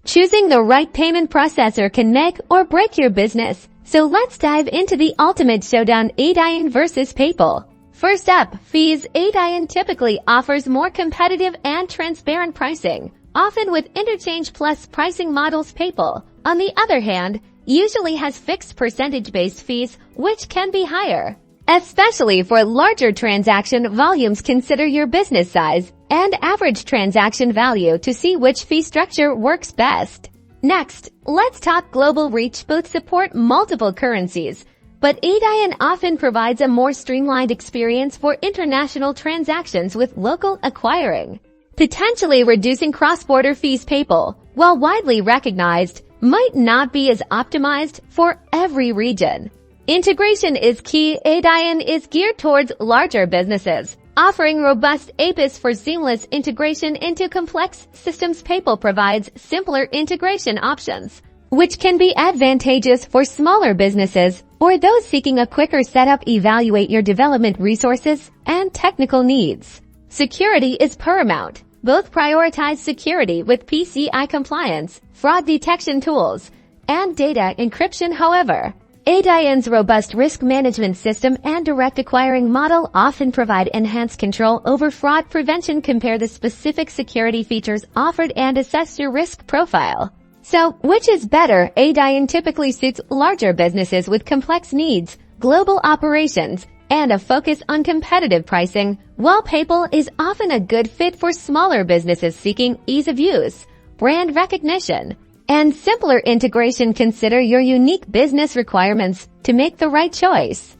Choosing the right payment processor can make or break your business. So let's dive into the ultimate showdown: ADYEN versus PayPal. First up, fees. ADYEN typically offers more competitive and transparent pricing, often with interchange plus pricing models. PayPal, on the other hand, usually has fixed percentage-based fees, which can be higher. Especially for larger transaction volumes, consider your business size and average transaction value to see which fee structure works best. Next, let's talk global reach. Both support multiple currencies, but ADYEN often provides a more streamlined experience for international transactions with local acquiring, potentially reducing cross-border fees. PayPal, while widely recognized, might not be as optimized for every region. Integration is key. ADYEN is geared towards larger businesses, offering robust APIs for seamless integration into complex systems. PayPal provides simpler integration options, which can be advantageous for smaller businesses or those seeking a quicker setup. Evaluate your development resources and technical needs. Security is paramount. Both prioritize security with PCI compliance, fraud detection tools, and data encryption. However, ADYEN's robust risk management system and direct acquiring model often provide enhanced control over fraud prevention. Compare the specific security features offered and assess your risk profile. So, which is better? ADYEN typically suits larger businesses with complex needs, global operations, and a focus on competitive pricing, while PayPal is often a good fit for smaller businesses seeking ease of use, brand recognition, and simpler integration. Consider your unique business requirements to make the right choice.